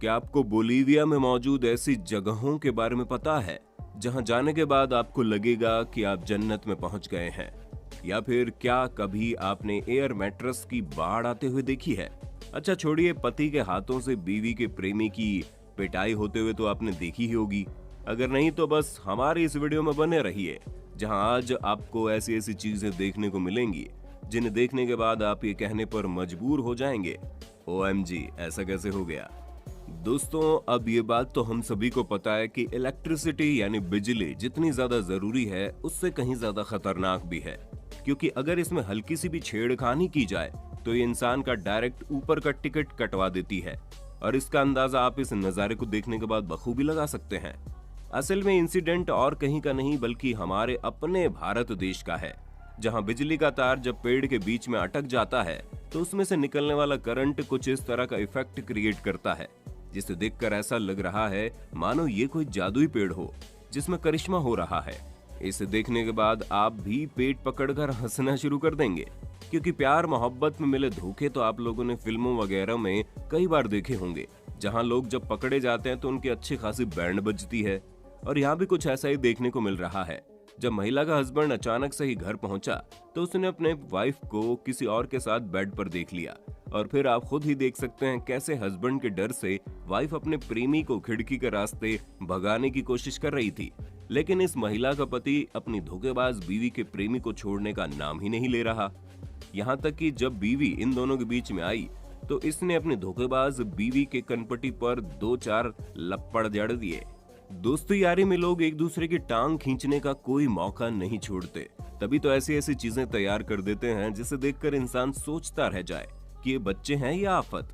क्या आपको बोलीविया में मौजूद ऐसी जगहों के बारे में पता है जहां जाने के बाद आपको लगेगा कि आप जन्नत में पहुंच गए हैं? या फिर क्या कभी आपने एयर मैट्रेस की बाढ़ आते हुए देखी है? अच्छा छोड़िए, पति के हाथों से बीवी के प्रेमी की पिटाई होते हुए तो आपने देखी ही होगी। अगर नहीं तो बस हमारी इस वीडियो में बने रहिए, जहां आज आपको ऐसी ऐसी चीजें देखने को मिलेंगी जिन्हें देखने के बाद आप ये कहने पर मजबूर हो जाएंगे, OMG, ऐसा कैसे हो गया। दोस्तों, अब ये बात तो हम सभी को पता है कि इलेक्ट्रिसिटी यानी बिजली जितनी ज्यादा जरूरी है उससे कहीं ज्यादा खतरनाक भी है, क्योंकि अगर इसमें हल्की सी भी छेड़खानी की जाए तो ये इंसान का डायरेक्ट ऊपर का टिकट कटवा देती है। और इसका अंदाजा आप इस नजारे को देखने के बाद बखूबी लगा सकते हैं। असल में इंसिडेंट और कहीं का नहीं बल्कि हमारे अपने भारत देश का है, जहां बिजली का तार जब पेड़ के बीच में अटक जाता है तो उसमें से निकलने वाला करंट कुछ इस तरह का इफेक्ट क्रिएट करता है, जिसे देखकर ऐसा लग रहा है मानो ये कोई जादुई पेड़ हो जिसमें करिश्मा हो रहा है। इसे देखने के बाद आप भी पेट पकड़कर हंसना शुरू कर देंगे, क्योंकि प्यार मोहब्बत में मिले धोखे तो आप लोगों ने फिल्मों वगैरह में कई बार देखे होंगे, जहां लोग जब पकड़े जाते हैं तो उनकी अच्छी खासी बैंड बजती है। और यहाँ भी कुछ ऐसा ही देखने को मिल रहा है। जब महिला का हस्बैंड अचानक से ही घर पहुंचा तो उसने अपने वाइफ को किसी और के साथ बेड पर देख लिया, और फिर आप खुद ही देख सकते हैं कैसे हस्बैंड के डर से वाइफ अपने प्रेमी को खिड़की के रास्ते भगाने की कोशिश कर रही थी। लेकिन इस महिला का पति अपनी धोखेबाज बीवी के प्रेमी को छोड़ने का नाम ही नहीं ले रहा। यहाँ तक कि जब बीवी इन दोनों के बीच में आई तो इसने अपनी धोखेबाज बीवी के कनपटी पर 2-4 लपड़ जड़ दिए। दोस्ती यारी में लोग एक दूसरे की टांग खींचने का कोई मौका नहीं छोड़ते, तभी तो ऐसी ऐसी चीजें तैयार कर देते हैं जिसे देखकर इंसान सोचता रह जाए कि ये बच्चे हैं या आफत।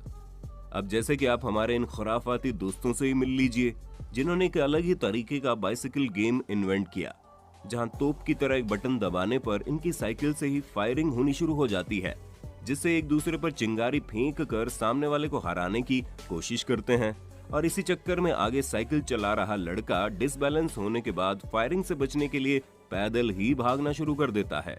अब जैसे कि आप हमारे इन खुराफाती दोस्तों से ही मिल लीजिए, जिन्होंने एक अलग ही तरीके का बाइसिकल गेम इन्वेंट किया, जहां तोप की तरह एक बटन दबाने पर इनकी साइकिल से ही फायरिंग होनी शुरू हो जाती है, जिससे एक दूसरे पर चिंगारी फेंक कर सामने वाले को हराने की कोशिश करते हैं। और इसी चक्कर में आगे साइकिल चला रहा लड़का डिसबैलेंस होने के बाद फायरिंग से बचने के लिए पैदल ही भागना शुरू कर देता है।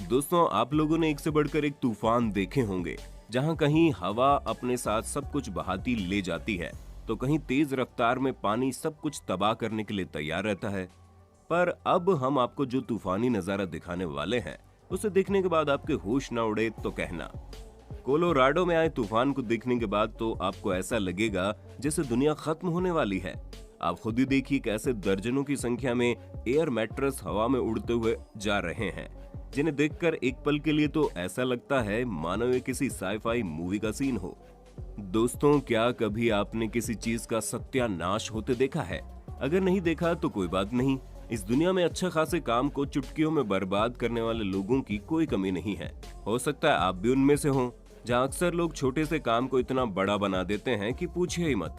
दोस्तों, आप लोगों ने एक से बढ़कर एक तूफान देखे होंगे, जहां कहीं हवा अपने साथ सब कुछ बहाती ले जाती है तो कहीं तेज रफ्तार में पानी सब कुछ तबाह करने के लिए तैयार रहता है। पर अब हम आपको जो तूफानी नजारा दिखाने वाले हैं उसे देखने के बाद आपके होश न उड़े तो कहना। कोलोराडो में आए तूफान को देखने के बाद तो आपको ऐसा लगेगा जैसे दुनिया खत्म होने वाली है। आप खुद ही देखिए कैसे दर्जनों की संख्या में एयर मैट्रेस हवा में उड़ते हुए जा रहे हैं, जिन्हें देखकर एक पल के लिए तो ऐसा लगता है मानो ये किसी साईफाई मूवी का सीन हो। दोस्तों, क्या कभी आपने किसी चीज का सत्यानाश होते देखा है? अगर नहीं देखा तो कोई बात नहीं, इस दुनिया में अच्छे खासे काम को चुटकियों में बर्बाद करने वाले लोगों की कोई कमी नहीं है। हो सकता है आप भी उनमें से हों, जहां अक्सर लोग छोटे से काम को इतना बड़ा बना देते हैं कि पूछिए ही मत।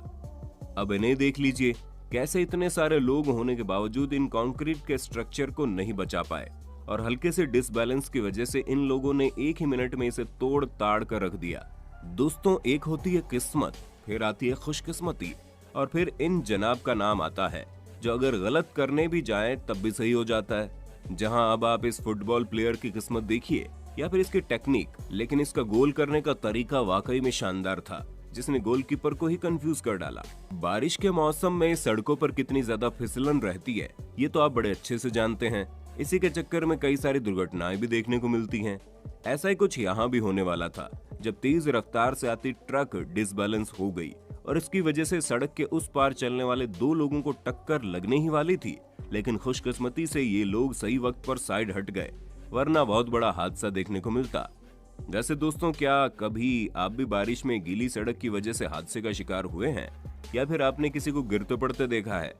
अब इन्हें देख लीजिए, कैसे इतने सारे लोग होने के बावजूद इन कंक्रीट के स्ट्रक्चर को नहीं बचा पाए, और हल्के से डिसबैलेंस की वजह से इन लोगों ने एक ही मिनट में इसे तोड़ ताड़ कर रख दिया। दोस्तों, एक होती है किस्मत, फिर आती है खुशकिस्मती, और फिर इन जनाब का नाम आता है जो अगर गलत करने भी जाए तब भी सही हो जाता है। जहां अब आप इस फुटबॉल प्लेयर की किस्मत देखिए या फिर इसकी टेक्निक, लेकिन इसका गोल करने का तरीका वाकई में शानदार था, जिसने गोलकीपर को ही कंफ्यूज कर डाला। बारिश के मौसम में सड़कों पर कितनी ज्यादा फिसलन रहती है ये तो आप बड़े अच्छे से जानते हैं। इसी के चक्कर में कई सारी दुर्घटनाएं भी देखने को मिलती हैं। ऐसा ही कुछ यहाँ भी होने वाला था, जब तेज रफ्तार से आती ट्रक डिसबैलेंस हो गई और इसकी वजह से सड़क के उस पार चलने वाले 2 लोगों को टक्कर लगने ही वाली थी, लेकिन खुशकिस्मती से ये लोग सही वक्त पर साइड हट गए, वरना बहुत बड़ा हादसा देखने को मिलता। वैसे दोस्तों, क्या कभी आप भी बारिश में गीली सड़क की वजह से हादसे का शिकार हुए हैं, या फिर आपने किसी को गिरते पड़ते देखा है?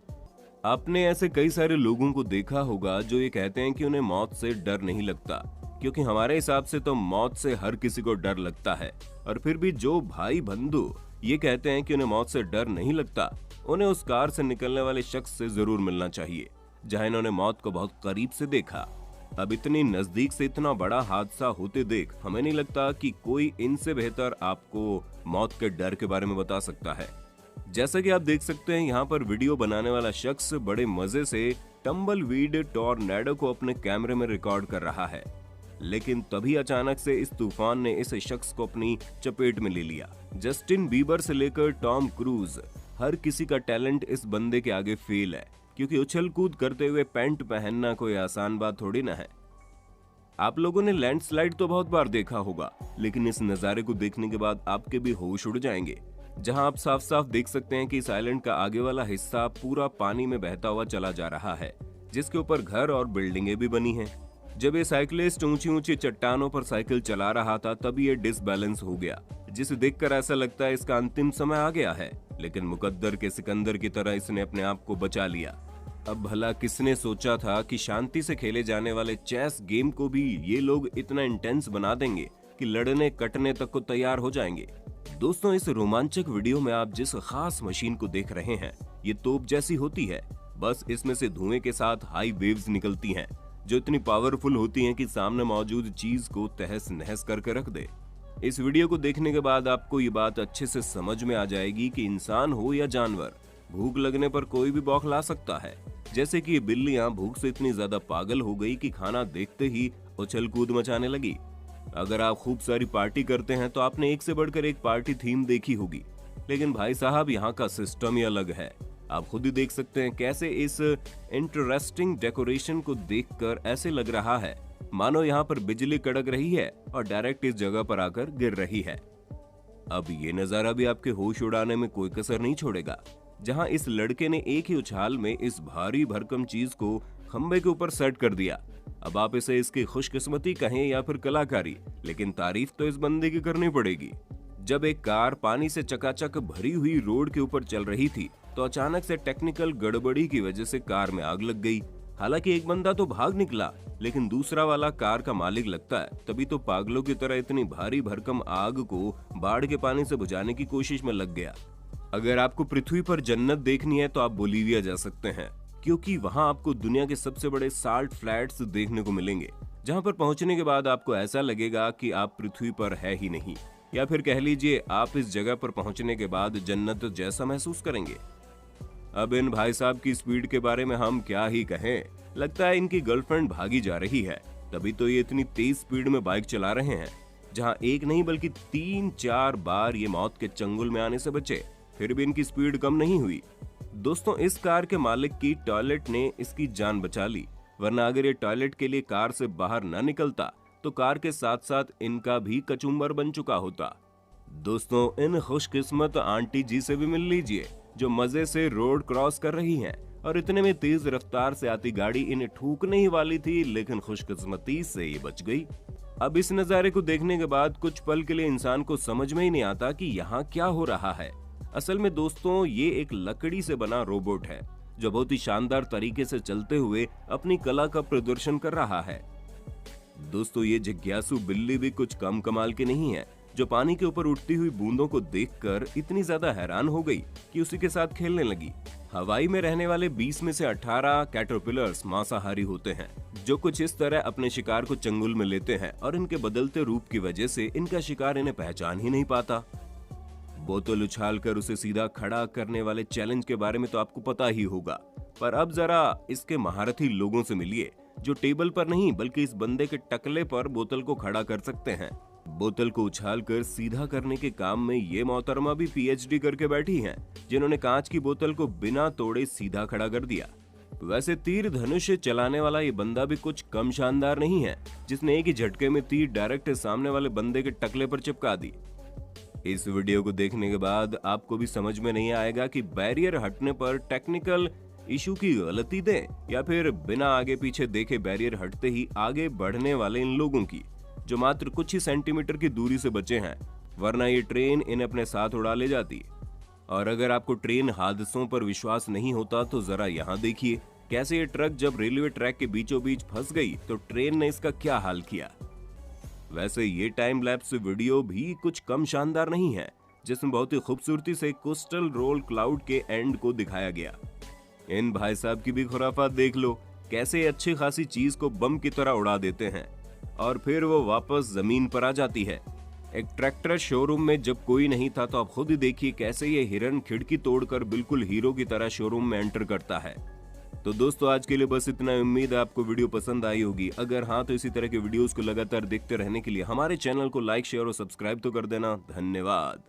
आपने ऐसे कई सारे लोगों को देखा होगा जो ये कहते हैं कि उन्हें मौत से डर नहीं लगता, क्योंकि हमारे हिसाब से तो मौत से हर किसी को डर लगता है। और फिर भी जो भाई बंधु ये कहते हैं कि उन्हें मौत से डर नहीं लगता, उन्हें उस कार से निकलने वाले शख्स से जरूर मिलना चाहिए जहां इन्होंने मौत को बहुत करीब से देखा। अब इतनी नजदीक से इतना बड़ा हादसा होते देख हमें नहीं लगता कि कोई इनसे बेहतर आपको मौत के डर के बारे में बता सकता है। जैसा कि आप देख सकते हैं, यहाँ पर वीडियो बनाने वाला शख्स बड़े मजे से टम्बलवीड टॉर्नेडो को अपने कैमरे में रिकॉर्ड कर रहा है, लेकिन तभी अचानक से इस तूफान ने इस शख्स को अपनी चपेट में ले लिया। जस्टिन बीबर से लेकर टॉम क्रूज, हर किसी का टैलेंट इस बंदे के आगे फेल है, क्योंकि उछल कूद करते हुए पैंट पहनना कोई आसान बात थोड़ी ना है। आप लोगों ने लैंडस्लाइड तो बहुत बार देखा होगा, लेकिन इस नजारे को देखने के बाद आपके भी होश उड़ जाएंगे, जहां आप साफ साफ देख सकते हैं कि इस आइलैंड का आगे वाला हिस्सा पूरा पानी में बहता हुआ चला जा रहा है, जिसके ऊपर घर और बिल्डिंगें भी बनी हैं। जब ये साइकिलिस्ट ऊंची ऊंची चट्टानों पर साइकिल चला रहा था, तब ये डिसबैलेंस हो गया, जिसे देखकर ऐसा लगता है इसका अंतिम समय आ गया है। लेकिन मुकद्दर के सिकंदर की तरह इसने अपने आप को बचा लिया। अब भला किसने सोचा था कि शांति से खेले जाने वाले चेस गेम को भी ये लोग इतना इंटेंस बना देंगे कि लड़ने कटने तक को तैयार हो जाएंगे। दोस्तों, इस रोमांचक वीडियो में आप जिस खास मशीन को देख रहे हैं, ये तोप जैसी होती है, बस इसमें से धुएं के साथ हाई वेव्स निकलती हैं, जो इतनी पावरफुल होती हैं कि सामने मौजूद चीज को तहस नहस करके रख दे। इस वीडियो को देखने के बाद आपको ये बात अच्छे से समझ में आ जाएगी कि इंसान हो या जानवर, भूख लगने पर कोई भी बौखला सकता है। जैसे कि ये बिल्लियां भूख से इतनी ज्यादा पागल हो गई कि खाना देखते ही उछल कूद मचाने लगी। अगर आप खूब सारी पार्टी करते हैं तो आपने एक से बढ़कर एक पार्टी थीम देखी होगी, लेकिन भाई साहब यहाँ का सिस्टम ही अलग है। आप खुद ही देख सकते हैं कैसे इस इंटरेस्टिंग डेकोरेशन को देखकर ऐसे लग रहा है मानो यहाँ पर बिजली कड़क रही है और डायरेक्ट इस जगह पर आकर गिर रही है। अब ये नजारा भी आपके होश उड़ाने में कोई कसर नहीं छोड़ेगा, जहां इस लड़के ने एक ही उछाल में इस भारी भरकम चीज को खंबे के ऊपर सेट कर दिया। अब आप इसे इसकी खुशकिस्मती कहें या फिर कलाकारी, लेकिन तारीफ तो इस बंदे की करनी पड़ेगी। जब एक कार पानी से चकाचक भरी हुई रोड के ऊपर चल रही थी, तो अचानक से टेक्निकल गड़बड़ी की वजह से कार में आग लग गई। हालांकि एक बंदा तो भाग निकला, लेकिन दूसरा वाला कार का मालिक लगता है तभी तो पागलों की तरह इतनी भारी भरकम आग को बाढ़ के पानी से बुझाने की कोशिश में लग गया। अगर आपको पृथ्वी पर जन्नत देखनी है तो आप बोलीविया जा सकते हैं, क्योंकि वहां आपको दुनिया के सबसे बड़े साल्ट फ्लैट्स देखने को मिलेंगे, जहां पर पहुंचने के बाद आपको ऐसा लगेगा कि आप पृथ्वी पर है ही नहीं, या फिर कह लीजिए आप इस जगह पर पहुंचने के बाद जन्नत जैसा महसूस करेंगे। अब इन भाई साहब की स्पीड के बारे में हम क्या ही कहें, लगता है इनकी गर्लफ्रेंड भागी जा रही है, तभी तो ये इतनी तेज स्पीड में बाइक चला रहे हैं, जहां एक नहीं बल्कि 3-4 बार ये मौत के चंगुल में आने से बचे, फिर भी इनकी स्पीड कम नहीं हुई। दोस्तों, इस कार के मालिक की टॉयलेट ने इसकी जान बचा ली, वरना अगर ये टॉयलेट के लिए कार से बाहर न निकलता तो कार के साथ साथ इनका भी कचुम्बर बन चुका होता। दोस्तों, इन खुशकिस्मत आंटी जी से भी मिल लीजिए, जो मजे से रोड क्रॉस कर रही हैं, और इतने में तेज रफ्तार से आती गाड़ी इन्हें ठूकने ही वाली थी, लेकिन खुशकिस्मती से ये बच गई। अब इस नजारे को देखने के बाद कुछ पल के लिए इंसान को समझ में ही नहीं आता कि यहाँ क्या हो रहा है। असल में दोस्तों, ये एक लकड़ी से बना रोबोट है, जो बहुत ही शानदार तरीके से चलते हुए अपनी कला का प्रदर्शन कर रहा है। दोस्तों, ये जिज्ञासु बिल्ली भी कुछ कम कमाल की नहीं है, जो पानी के ऊपर उठती हुई बूंदों को देखकर इतनी ज्यादा हैरान हो गई कि उसी के साथ खेलने लगी। हवाई में रहने वाले 20 में से 18 कैटरपिलर्स मांसाहारी होते हैं, जो कुछ इस तरह अपने शिकार को चंगुल में लेते हैं, और इनके बदलते रूप की वजह से इनका शिकार इन्हें पहचान ही नहीं पाता। बोतल उछालकर उसे सीधा खड़ा करने वाले चैलेंज के बारे में तो आपको पता ही होगा, पर अब जरा इसके महारथी लोगों से मिलिए, जो टेबल पर नहीं बल्कि इस बंदे के टकले पर बोतल को खड़ा कर सकते हैं। बोतल को उछालकर सीधा करने के काम में ये मोहतरमा भी पीएचडी करके बैठी हैं, जिन्होंने कांच की बोतल को बिना तोड़े सीधा खड़ा कर दिया। वैसे तीर धनुष चलाने वाला ये बंदा भी कुछ कम शानदार नहीं है, जिसने एक ही झटके में तीर डायरेक्ट सामने वाले बंदे के टकले पर चिपका दी। इस वीडियो को देखने के बाद आपको भी समझ में नहीं आएगा कि बैरियर हटने पर टेक्निकल इशू की गलती दें, या फिर बिना आगे पीछे देखे बैरियर हटते ही आगे बढ़ने वाले इन लोगों की, जो मात्र कुछ ही सेंटीमीटर की दूरी से बचे हैं, वरना ये ट्रेन इन्हें अपने साथ उड़ा ले जाती। और अगर आपको ट्रेन हादसों पर विश्वास नहीं होता तो जरा यहाँ देखिए कैसे ये ट्रक जब रेलवे ट्रैक के बीचों बीच फंस गई तो ट्रेन ने इसका क्या हाल किया। वैसे ये टाइम लैप्स वीडियो भी कुछ कम शानदार नहीं है, जिसमें बहुत ही खूबसूरती से कोस्टल रोल क्लाउड के एंड को दिखाया गया। इन भाई साहब की भी खुराफात देख लो, कैसे अच्छी खासी चीज को बम की तरह उड़ा देते हैं और फिर वो वापस जमीन पर आ जाती है। एक ट्रैक्टर शोरूम में जब कोई नहीं था तो आप खुद ही देखिए कैसे ये हिरन खिड़की तोड़कर बिल्कुल हीरो की तरह शोरूम में एंटर करता है। तो दोस्तों, आज के लिए बस इतना। उम्मीद है आपको वीडियो पसंद आई होगी। अगर हाँ तो इसी तरह के वीडियोस को लगातार देखते रहने के लिए हमारे चैनल को लाइक, शेयर और सब्सक्राइब तो कर देना। धन्यवाद।